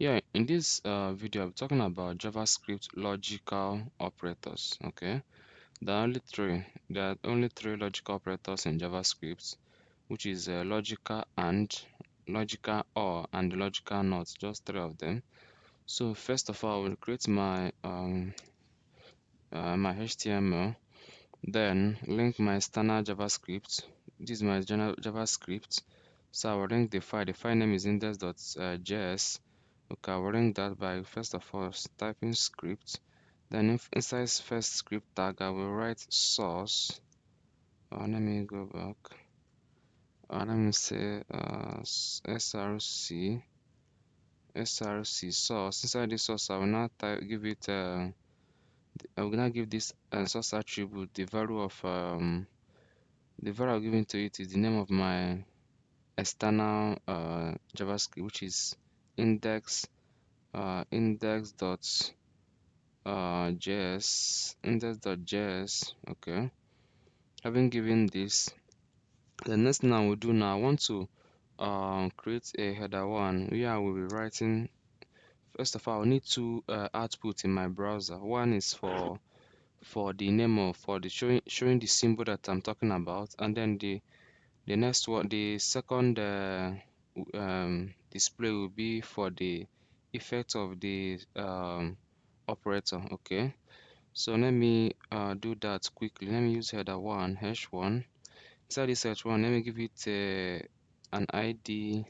Yeah, in this video, I'm talking about JavaScript logical operators. Okay, there are only three. There are only three logical operators in JavaScript, which is logical and, logical or, and logical not. Just three of them. So first of all, I will create my HTML, then link my standard JavaScript. This is my general JavaScript. So I will link the file. The file name is index.js. Okay, I will link that by first of all typing script. Then inside first script tag, I will write source. Let me go back. Let me say src source. Inside this source, I will now give it. I will now give this source attribute the value of the value I'm giving to it is the name of my external JavaScript, which is index index.js. Okay, having given this, the next thing I will do now, I want to create a header one where I will be writing. First of all, I need two outputs in my browser. One is for the name of, for the showing the symbol that I'm talking about, and then the next one, the second display will be for the effect of the operator. Okay, so let me do that quickly. Let me use header one hash1. Inside this hash1, let me give it an id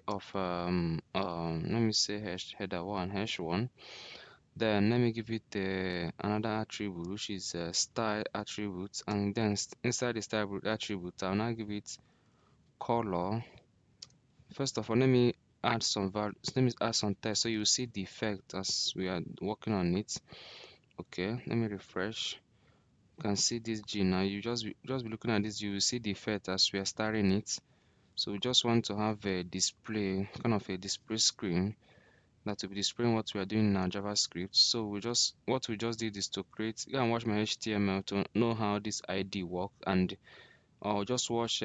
of let me say header one hash1. Then let me give it another attribute, which is style attribute, and then inside the style attribute, I'll now give it color. First of all, let me add some values. Let me add some text so you see the effect as we are working on it. Okay, let me refresh. You can see this G now. You just be looking at this, you will see the effect as we are starting it. So we just want to have a display, kind of a display screen that will be displaying what we are doing in our JavaScript. So what we just did is to create. Go and watch my HTML to know how this ID works, and or just watch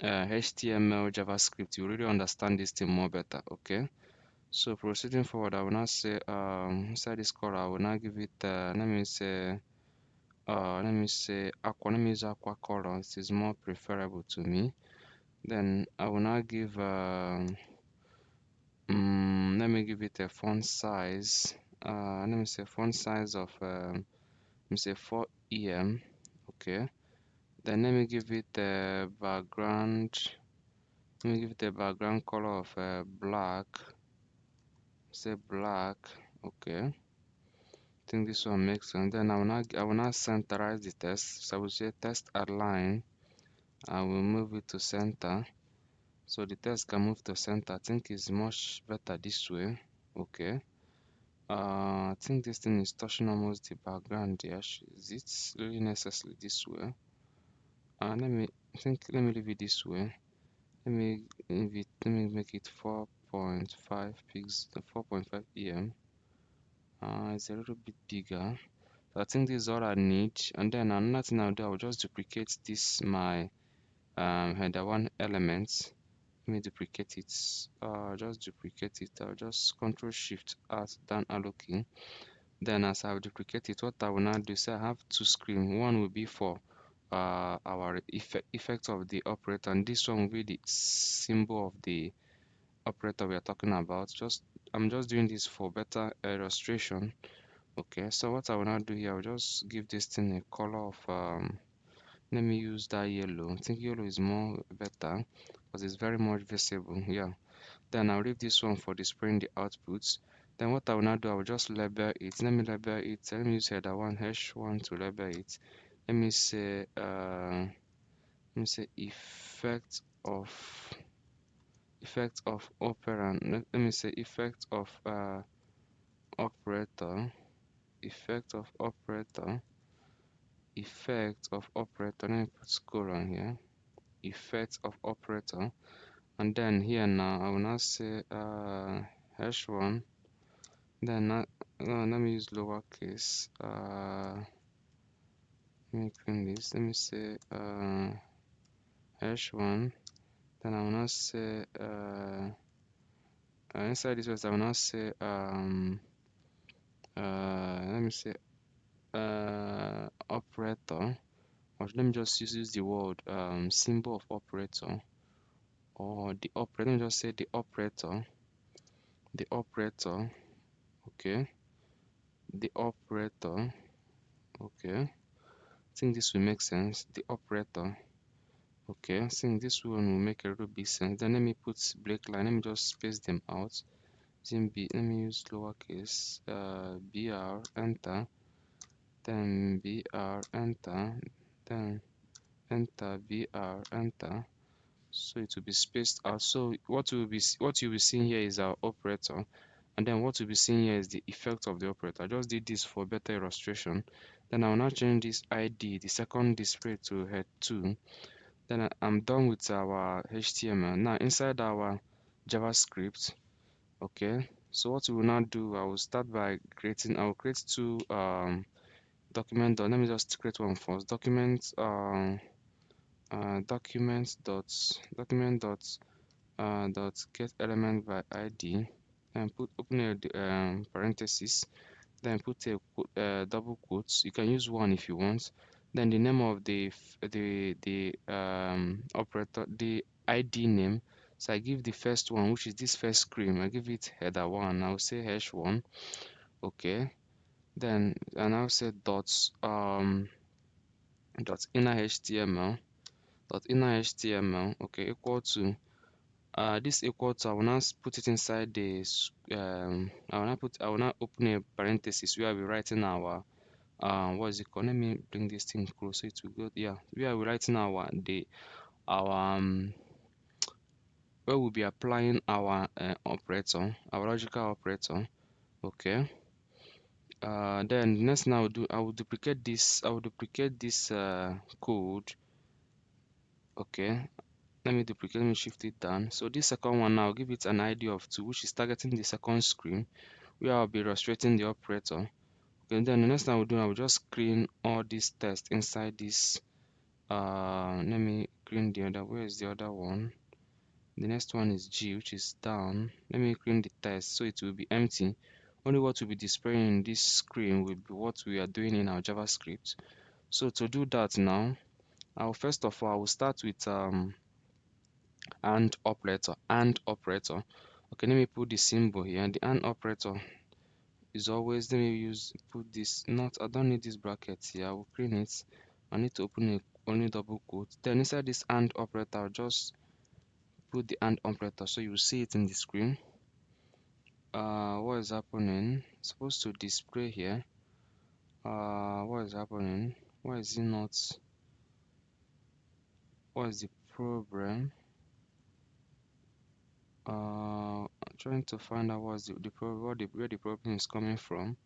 HTML JavaScript. You really understand this thing more better. Okay. So proceeding forward, I will now say inside this color, I will now give it let me say aqua. Let me use aqua color. It is more preferable to me. Then I will now give let me give it a font size. Let me say font size of let me say 4 em. Okay. Then let me give it a background. Let me give it a background color of black. Say black. Okay. I think this one makes sense. Then I will not centerize the text. So I will say text align. I will move it to center. So the text can move to center. I think it's much better this way. Okay. I think this thing is touching almost the background there. Is it really necessary this way? Let me leave it this way. Let me make it 4.5 pixels, 4.5 em. It's a little bit bigger. So I think this is all I need. And then another thing I'll do, I'll just duplicate this my header one element. Let me duplicate it. Just duplicate it. I'll just Control Shift at down arrow key. Then as I duplicate it, what I will now do is I have two screens. One will be for our effect of the operator, and this one will be the symbol of the operator we are talking about. I'm just doing this for better illustration. Okay, so what I will now do here, I'll just give this thing a color of let me use that yellow. I think yellow is more better because it's very much visible. Yeah. Then I'll leave this one for displaying the outputs. Then what I will now do, I will just label it. Let me label it. Let me use header one hash1 to label it. Let me say effect of operand. Let me say effect of operator. Effect of operator. Effect of operator. Let me put colon here. Effect of operator. And then here now I will now say hash1. Then let me use lowercase. Let me clean this. Let me say hash1. Then I will now say Inside this first, I will now say let me say operator, or let me just use the word symbol of operator, or the operator. Let me just say the operator. Okay, the operator. Okay, I think this will make sense. The operator. Okay, I think this one will make a little bit sense. Then let me put break line. Let me just space them out. Let me use lowercase br, enter, then br, enter, then enter, br, enter. So it will be spaced out. So what you'll be seeing here is our operator, and then what you'll be seeing here is the effect of the operator. I just did this for better illustration. Then I will now change this ID, the second display, to head 2. Then I'm done with our HTML. Now inside our JavaScript, okay. So what we will now do, I will start by I will create two let me just create one first. Document dot get element by ID, and open a parenthesis, then put a double quotes. You can use one if you want. Then the name of the operator, the ID name. So I give the first one, which is this first screen, I give it header 1. I'll say hash 1. Okay, then and I'll say dot inner html, okay, equal to this equal to, I will now put it inside the I will now open a parenthesis where we're writing our what is it called? Let me bring this thing close so it will go. Yeah, where we're writing our where we'll be applying our operator, our logical operator. Okay. Then next thing I will duplicate this code. Okay, let me shift it down. So this second one now, I'll give it an ID of 2, which is targeting the second screen where I'll be illustrating the operator. Okay, then the next thing I will do, I will just screen all this text inside this. Let me clean the other. Where is the other one? The next one is G, which is down. Let me clean the text so it will be empty. Only what will be displaying in this screen will be what we are doing in our JavaScript. So to do that now, first of all I will start with and operator. Okay, let me put the symbol here. The and operator is always, let me put this, not, I don't need this bracket here. I will clean it. I need to open a only double quote. Then inside this and operator, I'll just put the and operator so you will see it in the screen. What is happening? It's supposed to display here. What is happening? Why is it not? What is the problem? I'm trying to find out what's the problem, where the problem is coming from.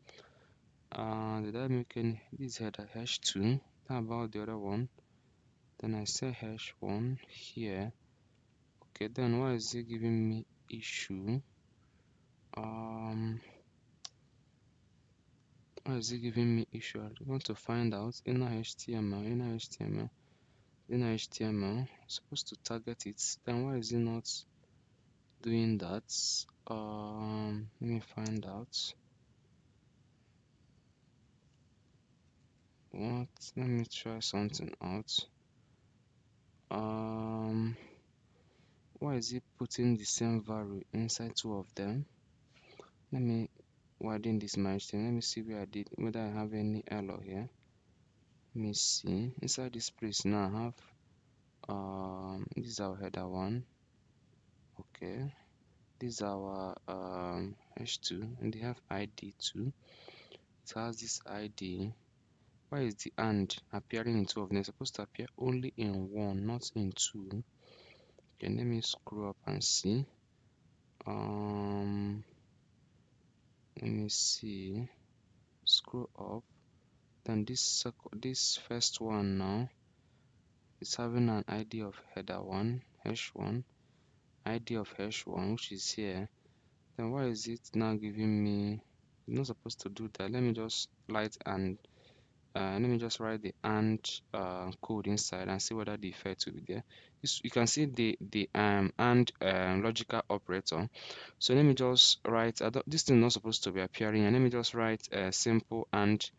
Did I make any? This header hash 2. How about the other one? Then I say hash 1 here. Okay, then why is it giving me issue? Why is it giving me issue? I want to find out. Inner HTML. Supposed to target it. Then why is it not doing that? Let me find out. What? Let me try something out. Why is it putting the same value inside two of them? Let me widen this margin. Let me see whether I have any error here. Let me see. Inside this place now I have this is our header 1. Okay. This is our h2, and they have id 2. It has this id. Why is the and appearing in two of them? It's supposed to appear only in one, not in two. Okay, let me scroll up and see. Let me see. Scroll up. Then this first one now is having an ID of header 1, hash 1, ID of hash 1, which is here. Then why is it now giving me? It's not supposed to do that. Let me just light and let me just write the AND code inside and see whether the effect will be there. You can see the AND logical operator. So let me just write, this thing is not supposed to be appearing, and let me just write a simple AND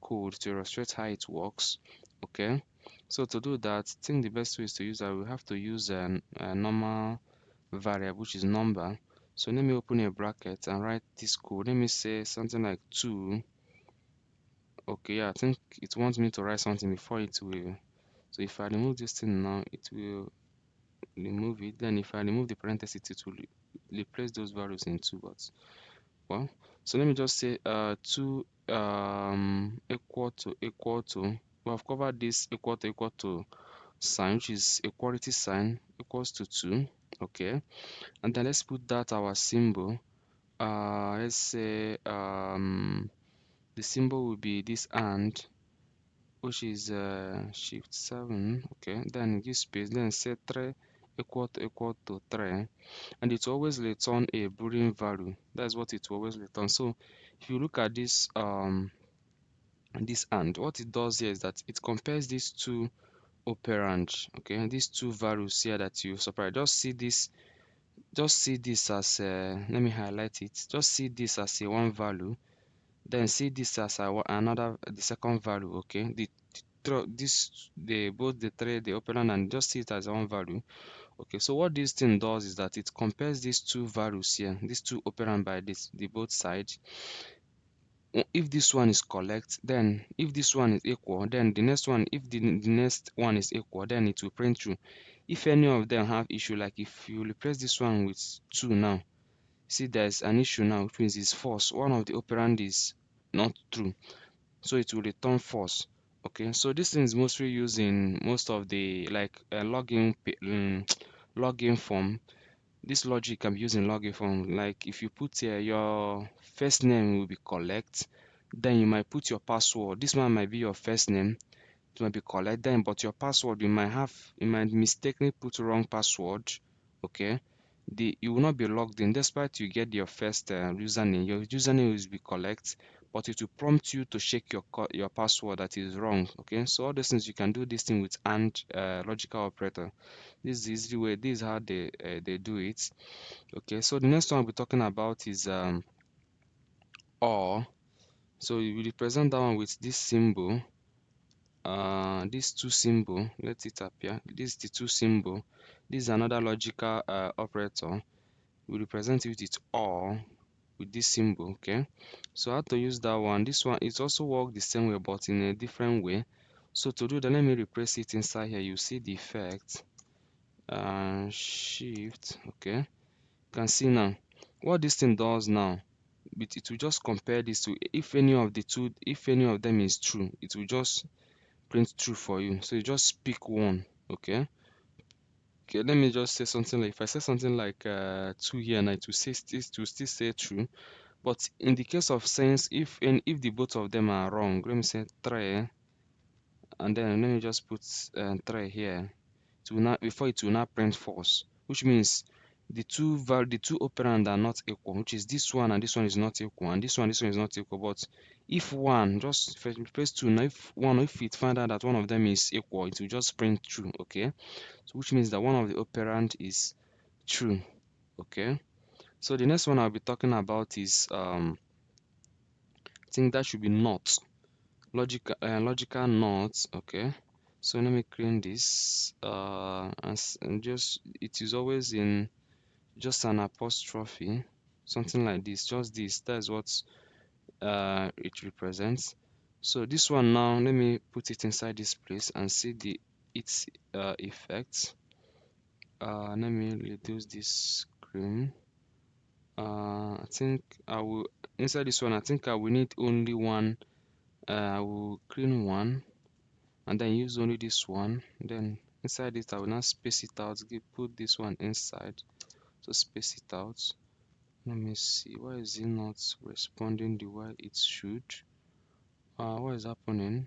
code to illustrate how it works. Okay, so to do that, I think the best way is to use that. We have to use a normal variable, which is number. So let me open a bracket and write this code. Let me say something like 2. Okay, yeah, I think it wants me to write something before it will. So if I remove this thing now, it will remove it. Then if I remove the parenthesis, it will replace those values in 2. But well, so let me just say 2 equal to, we have covered this equal to sign, which is equality sign, equals to 2. Okay, and then let's put that our symbol. Let's say the symbol will be this AND, which is shift 7. Okay, then give space, then set 3 equal to 3, and it will always return a boolean value. That's what it will always return. So if you look at this AND, what it does here is that it compares these two operands. Okay, these two values here that you separate. Just see this as let me highlight it. Just see this as a one value, then see this as another, the second value. Okay, both the three, the operand, and just see it as one value. Okay, so what this thing does is that it compares these two values here, these two operand by the both sides. If this one is correct, then if this one is equal, then the next one, if the next one is equal, then it will print true. If any of them have issue, like if you replace this one with 2 now, see there's an issue now, which means it's false. One of the operand is not true, so it will return false. Okay, so this thing is mostly used in most of the like login form. This logic can be used in login form. Like if you put here your first name will be correct, then you might put your password. This one might be your first name, it might be correct then, but your password you might mistakenly put wrong password. Okay, you will not be logged in despite you get your first username. Your username will be correct, but it will prompt you to check your password that is wrong. Okay, so all these things you can do this thing with AND logical operator. This is the easy way. This is how they do it. Okay, so the next one we'll be talking about is OR. So you will represent that one with this symbol. These two symbol, let it appear. This is the two symbol. This is another logical operator. We represent it with OR with this symbol. Okay, so how to use that one? This one it also works the same way but in a different way. So to do that, let me replace it inside here. You see the effect. Shift. Okay, you can see now what this thing does now. It will just compare this to, if any of the two, if any of them is true, it will just print true for you. So you just pick one. Okay, let me just say something like, if I say something like 2 here, and it will still say true. But in the case of sense, if the both of them are wrong, let me say 3, and then let me just put 3 here. It will not, before it will not print false, which means the two operand are not equal, which is this one and this one is not equal, and this one is not equal. But if one, just if I press 2 now, if it find out that one of them is equal, it will just print true. Okay, so which means that one of the operand is true. Okay, so the next one I'll be talking about is I think that should be not logical not. Okay, so let me clean this and just, it is always in just an apostrophe, something like this, just this. That's what it represents. So this one now, let me put it inside this place and see its effects. Let me reduce this screen. I think I will, inside this one, I think I will need only one. I will clean one and then use only this one. Then inside it I will now space it out, put this one inside, so space it out. Let me see, why is it not responding the way it should? What is happening?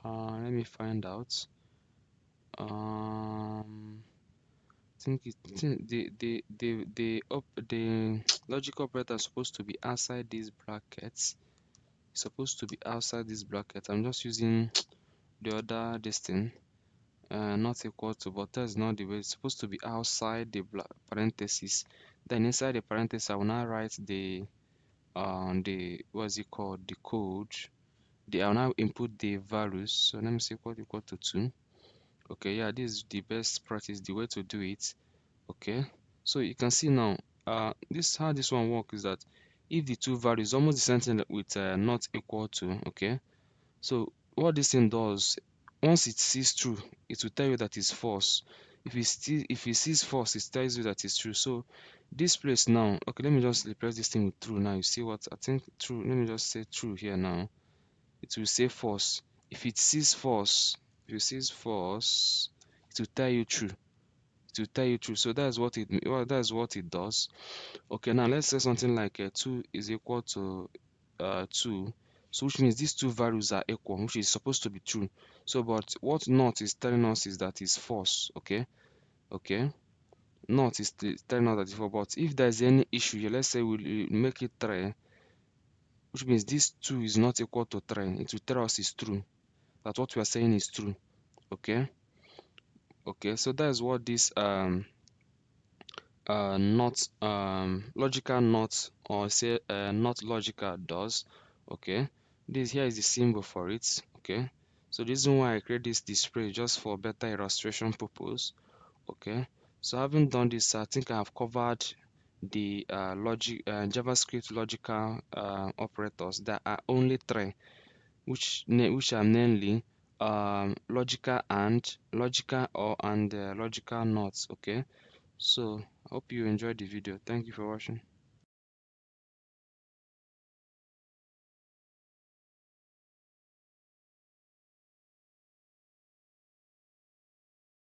Let me find out. I think the logical operator is supposed to be outside these brackets. it's supposed to be outside this bracket. I'm just using the other this thing, not equal to, but that's not the way. It's supposed to be outside the parenthesis. Then inside the parenthesis, I will now write the what's it called, the code. I'll now input the values. So let me say equal to 2. Okay, yeah, this is the best practice, the way to do it. Okay, so you can see now, this how this one works is that if the two values almost the same thing with not equal to, okay, so what this thing does, once it sees true, it will tell you that it's false. If it sees false, it tells you that it's true. So this place now, okay, let me just replace this thing with true. Now you see what I think true. Let me just say true here now. It will say false. If it sees false, if it sees false, it will tell you true. It will tell you true. So that's what it does. Okay, now let's say something like 2 is equal to 2. So which means these two values are equal, which is supposed to be true. So but what not is telling us is that it's false. Okay, okay, not is telling us that it's false. But if there's any issue here, let's say we make it 3, which means this 2 is not equal to 3, it will tell us it's true, that what we are saying is true. Okay, okay, so that's what this not logical not, or say not logical does. Okay, this here is the symbol for it. Okay, so this is why I create this display, just for better illustration purpose. Okay, so having done this, I think I have covered the logic JavaScript logical operators. There are only 3, which are mainly logical and, logical or, and logical not. Okay, so I hope you enjoyed the video. Thank you for watching.